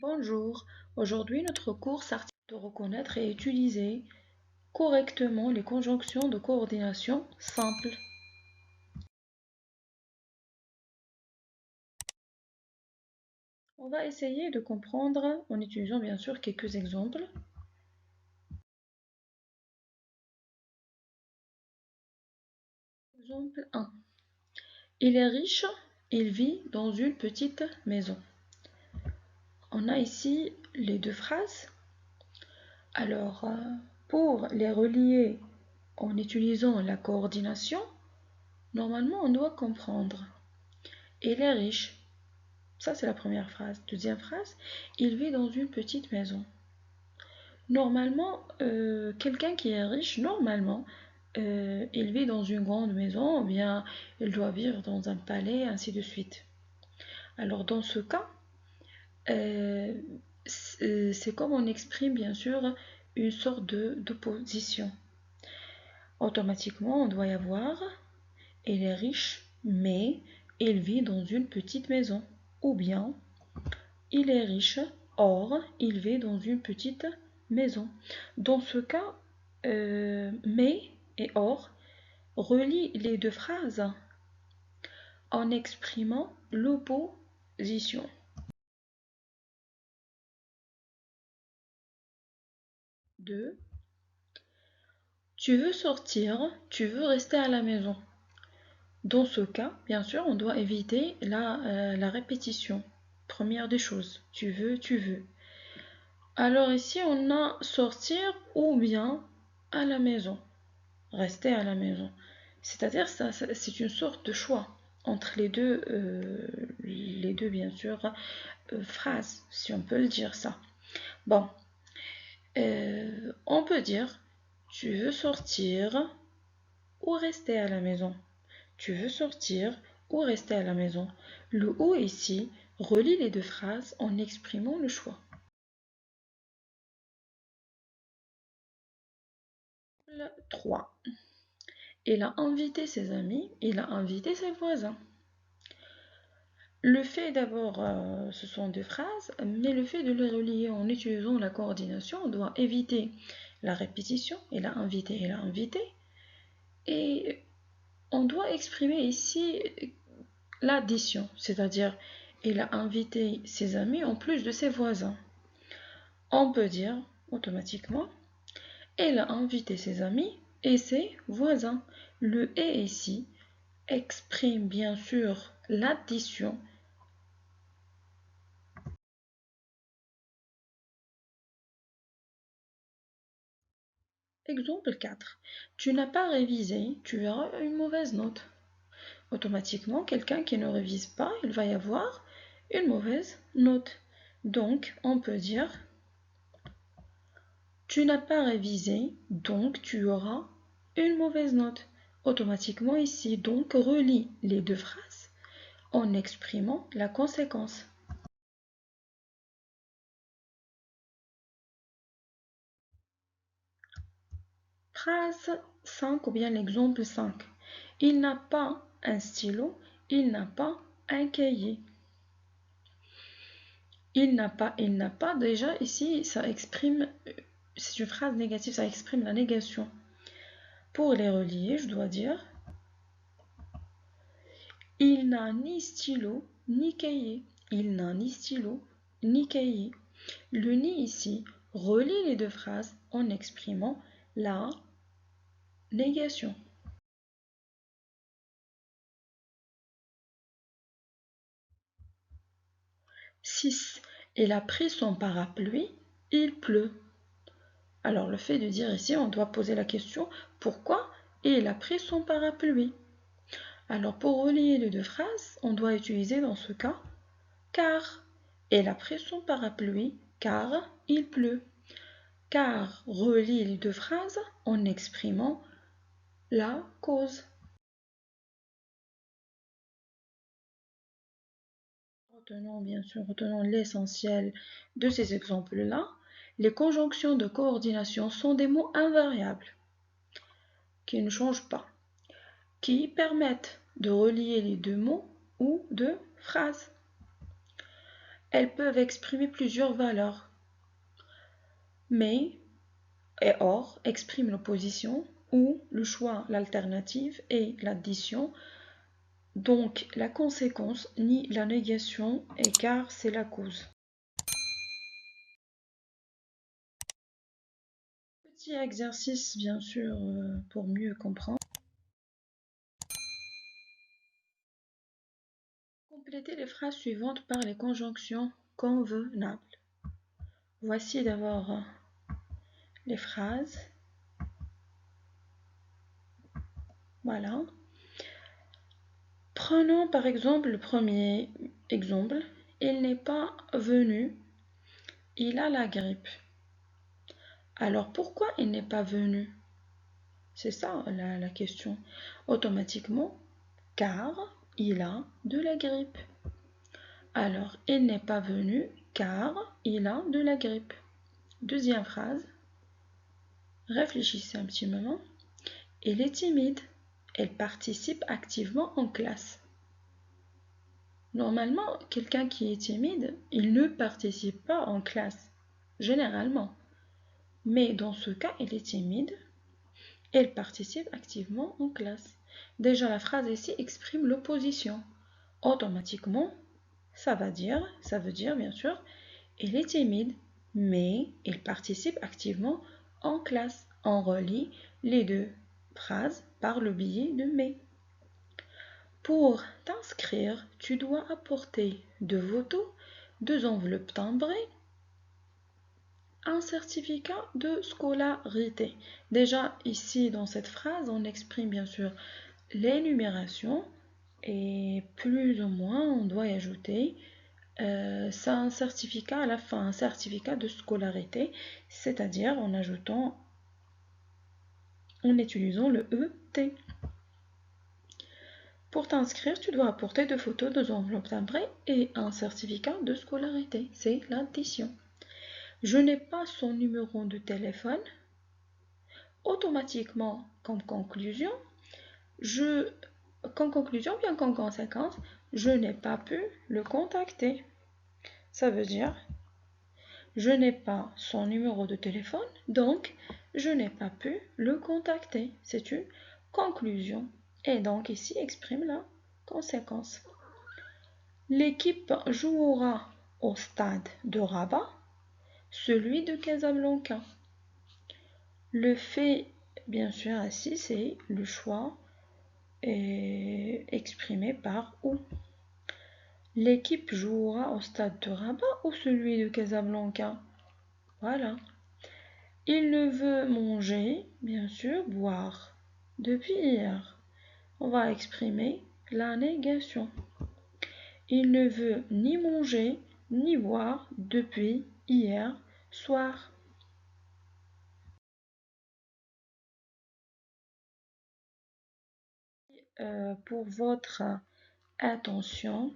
Bonjour, aujourd'hui notre cours s'articule de reconnaître et utiliser correctement les conjonctions de coordination simples. On va essayer de comprendre en utilisant bien sûr quelques exemples. Exemple 1. Il est riche, il vit dans une petite maison. On a ici les deux phrases. Alors, pour les relier en utilisant la coordination, normalement on doit comprendre. Il est riche. Ça, c'est la première phrase. Deuxième phrase, il vit dans une petite maison. Normalement, quelqu'un qui est riche, normalement, il vit dans une grande maison, ou bien il doit vivre dans un palais, ainsi de suite. Alors, dans ce cas, c'est comme on exprime, bien sûr, une sorte d'opposition. Automatiquement, on doit y avoir, il est riche, mais il vit dans une petite maison. Ou bien, il est riche, or il vit dans une petite maison. Dans ce cas, mais et or relient les deux phrases en exprimant l'opposition. 2. Tu veux sortir, tu veux rester à la maison. Dans ce cas, bien sûr, on doit éviter la répétition. Première des choses, tu veux, tu veux. Alors ici, on a sortir ou bien à la maison, rester à la maison. C'est-à-dire ça, c'est une sorte de choix entre les deux bien sûr, phrases, si on peut le dire ça. Bon, on peut dire tu veux sortir ou rester à la maison. Tu veux sortir ou rester à la maison. Le ou ici relie les deux phrases en exprimant le choix. 3. Il a invité ses amis, il a invité ses voisins. Le fait d'abord, ce sont deux phrases, mais le fait de les relier en utilisant la coordination, on doit éviter la répétition, il a invité, il a invité. Et on doit exprimer ici l'addition, c'est-à-dire il a invité ses amis en plus de ses voisins. On peut dire automatiquement, il a invité ses amis et ses voisins. Le et ici exprime bien sûr l'addition. Exemple 4. Tu n'as pas révisé, tu auras une mauvaise note. Automatiquement, quelqu'un qui ne révise pas, il va y avoir une mauvaise note. Donc, on peut dire tu n'as pas révisé, donc tu auras une mauvaise note. Automatiquement ici, donc relie les deux phrases en exprimant la conséquence. Phrase 5 ou bien l'exemple 5. Il n'a pas un stylo, il n'a pas un cahier. Il n'a pas, déjà ici, ça exprime, c'est une phrase négative, ça exprime la négation. Pour les relier, je dois dire, il n'a ni stylo, ni cahier. Il n'a ni stylo, ni cahier. Le ni ici relie les deux phrases en exprimant la négation. 6. Il a pris son parapluie, il pleut. Alors le fait de dire ici, on doit poser la question pourquoi il a pris son parapluie. Alors pour relier les deux phrases, on doit utiliser dans ce cas car. Il a pris son parapluie car il pleut. Car relie les deux phrases en exprimant la cause. Retenons l'essentiel de ces exemples-là. Les conjonctions de coordination sont des mots invariables qui ne changent pas, qui permettent de relier les deux mots ou deux phrases. elles peuvent exprimer plusieurs valeurs. Mais et or exprime l'opposition ou le choix, l'alternative et l'addition. Donc la conséquence ni la négation et car c'est la cause. Petit exercice bien sûr pour mieux comprendre. Complétez les phrases suivantes par les conjonctions convenables. Voici d'abord les phrases. Voilà. Prenons par exemple le premier exemple. Il n'est pas venu, il a la grippe. Alors pourquoi il n'est pas venu? C'est ça la question. Automatiquement, car il a de la grippe. Alors, il n'est pas venu car il a de la grippe. Deuxième phrase. Réfléchissez un petit moment. Il est timide. Elle participe activement en classe. Normalement, quelqu'un qui est timide, il ne participe pas en classe, généralement. Mais dans ce cas, il est timide. Elle participe activement en classe. Déjà, la phrase ici exprime l'opposition. Automatiquement, ça veut dire bien sûr, il est timide, mais il participe activement en classe. On relie les deux phrases par le biais de mais. Pour t'inscrire, tu dois apporter 2 photos, 2 enveloppes timbrées, un certificat de scolarité. Déjà, ici, dans cette phrase, on exprime bien sûr l'énumération et plus ou moins, on doit y ajouter ça un certificat à la fin, un certificat de scolarité, c'est-à-dire en utilisant le ET. Pour t'inscrire, tu dois apporter 2 photos, 2 enveloppes timbrées et un certificat de scolarité. C'est l'addition. Je n'ai pas son numéro de téléphone. Automatiquement, comme conclusion, bien qu'en conséquence, je n'ai pas pu le contacter. Ça veut dire, je n'ai pas son numéro de téléphone, donc je n'ai pas pu le contacter. C'est une conclusion. Et donc ici exprime la conséquence. L'équipe jouera au stade de Rabat, celui de Casablanca. Le fait, bien sûr, ici, c'est le choix exprimé par où. L'équipe jouera au stade de Rabat ou celui de Casablanca. Voilà. Il ne veut manger, bien sûr, boire. Depuis hier, on va exprimer la négation. Il ne veut ni manger ni boire depuis hier soir. Pour votre attention,